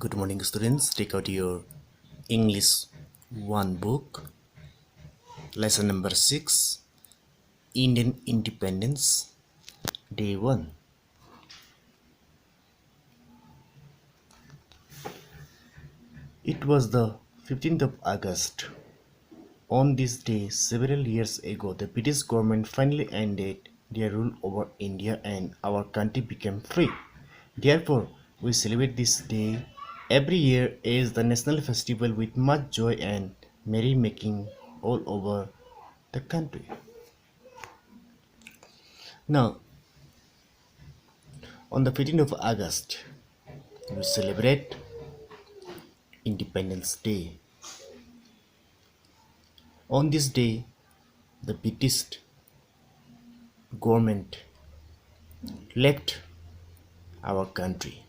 Good morning, students. Take out your English 1 book, lesson number 6, Indian Independence, day 1. It was the 15th of August. On this day, several years ago, the British government finally ended their rule over India and our country became free. Therefore, we celebrate this day every year as the national festival with much joy and merrymaking all over the country. Now, on the 15th of August, we celebrate Independence Day. On this day, the British government left our country,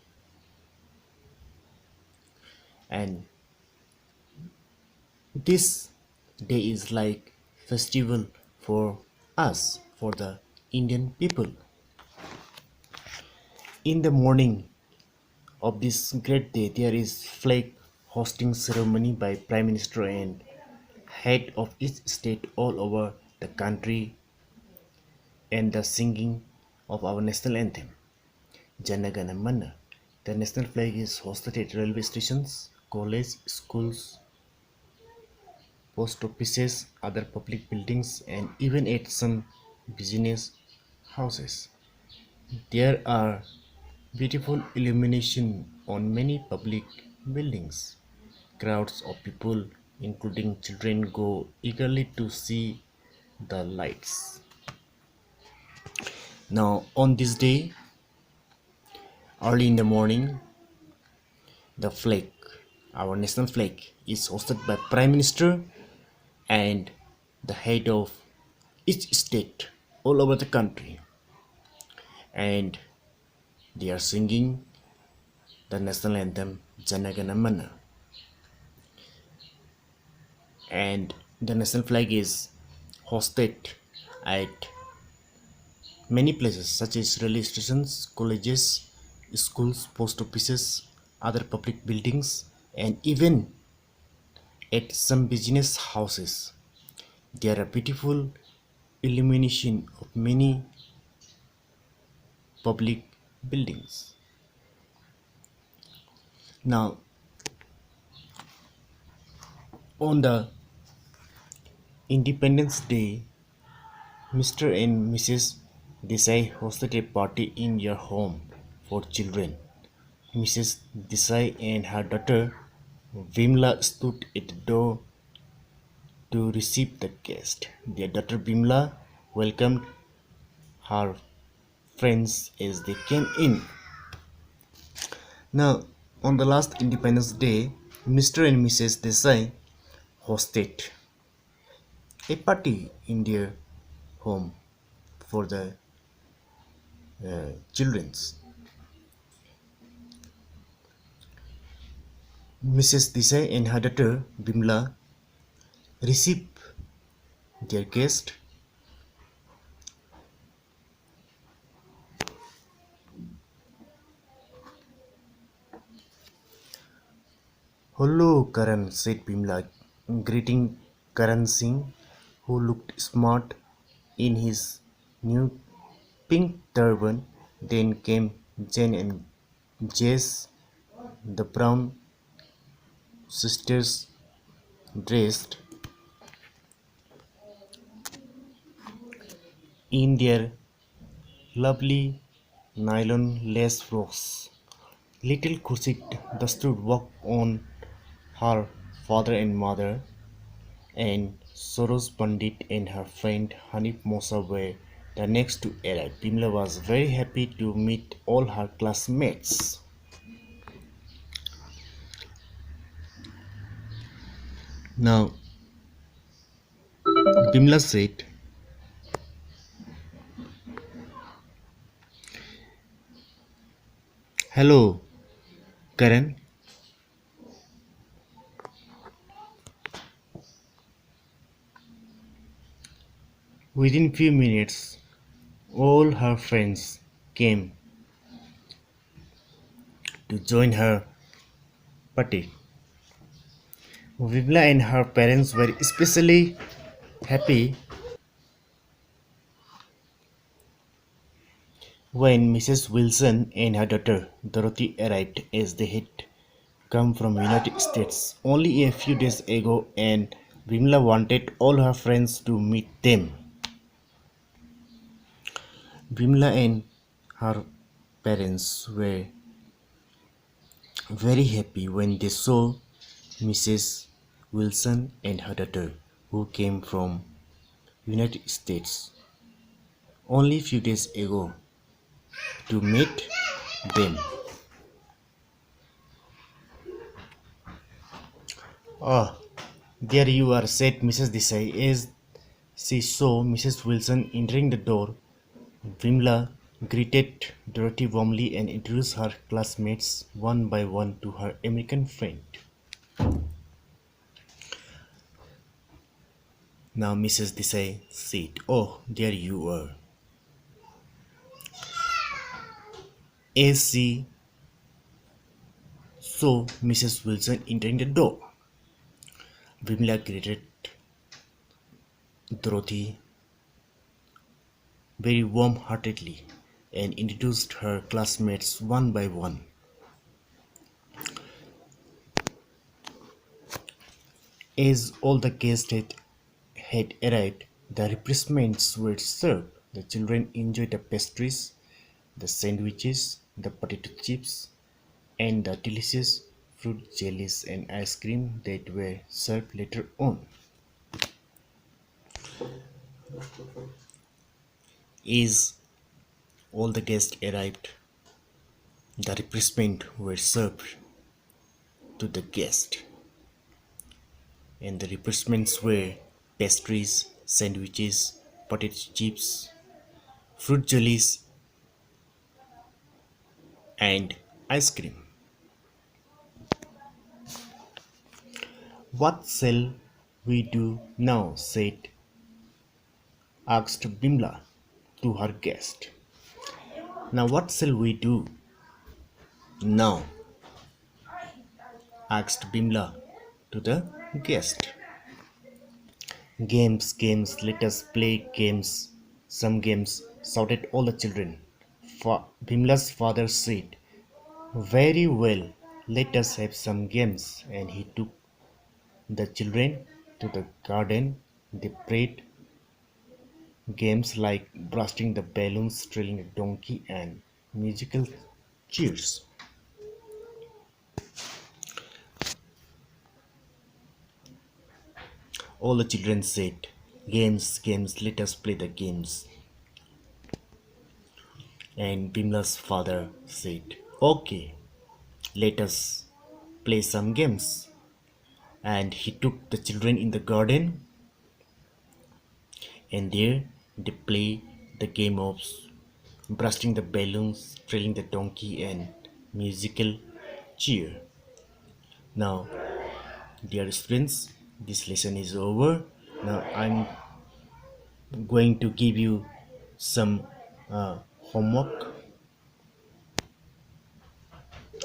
and this day is like festival for us, for the Indian people. In the morning of this great day, there is flag hosting ceremony by Prime Minister and head of each state all over the country, and the singing of our national anthem, Jana Gana Mana. The national flag is hosted at railway stations, colleges, schools, post offices, other public buildings, and even at some business houses. There are beautiful illumination on many public buildings. Crowds of people, including children, go eagerly to see the lights. Now, on this day, early in the morning, the flag, our national flag, is hosted by Prime Minister and the head of each state all over the country, and they are singing the national anthem Jana Gana Mana, and the national flag is hosted at many places such as railway stations, colleges, schools, post offices, other public buildings, and even at some business houses. There are beautiful illumination of many public buildings. Now, on the Independence Day, Mr. and Mrs. Desai hosted a party in your home for children. Mrs. Desai and her daughter Vimla stood at the door to receive the guest. Their daughter Vimla welcomed her friends as they came in. Now, on the last Independence Day, Mr. and Mrs. Desai hosted a party in their home for the children's. Mrs. Desai and her daughter Bimla received their guest. Hello, Karan, said Bimla, greeting Karan Singh, who looked smart in his new pink turban. Then came Jen and Jess, the Brown sisters, dressed in their lovely nylon lace frocks. Little Khushik Dastur walked on her father and mother, and Soros Pandit and her friend Hanif Mosa were the next to arrive. Bimla was very happy to meet all her classmates. Now, Bimla said, "Hello, Karan." Within few minutes, all her friends came to join her party. Vimla and her parents were especially happy when Mrs. Wilson and her daughter Dorothy arrived, as they had come from United States only a few days ago, and Vimla wanted all her friends to meet them. Vimla and her parents were very happy when they saw Mrs. Wilson and her daughter, who came from United States only a few days ago, to meet them. "Ah, there you are," said Mrs. Desai as she saw Mrs. Wilson entering the door. Vimla greeted Dorothy warmly and introduced her classmates one by one to her American friend. Now Mrs. Desai said, "Oh, there you are." As she saw Mrs. Wilson entering the door, Vimla greeted Dorothy very warm-heartedly and introduced her classmates one by one. As all the guests had arrived, the refreshments were served. The children enjoyed the pastries, the sandwiches, the potato chips, and the delicious fruit jellies and ice cream that were served later on. As all the guests arrived, the refreshments were served to the guest, and the refreshments were pastries, sandwiches, potato chips, fruit jellies, and ice cream. "What shall we do now?" asked Bimla to her guest. "Now what shall we do now?" asked Bimla to the guest. "Games, games, let us play games, some games," shouted all the children. Bimla's father said, "Very well, let us have some games," and he took the children to the garden. They played games like bursting the balloons, trailing a donkey, and musical chairs. All the children said, "Games, games, let us play the games." And Bimla's father said, "Okay, let us play some games." And he took the children in the garden, and there they play the game of bursting the balloons, trailing the donkey, and musical cheer. Now, dear students, this lesson is over. Now I'm going to give you some homework,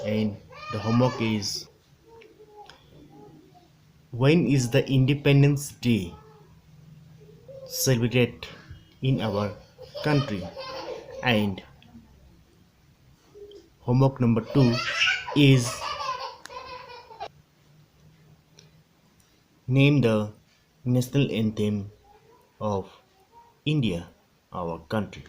and the homework is: when is the Independence Day celebrated in our country? And homework number 2 is: name the national anthem of India, our country.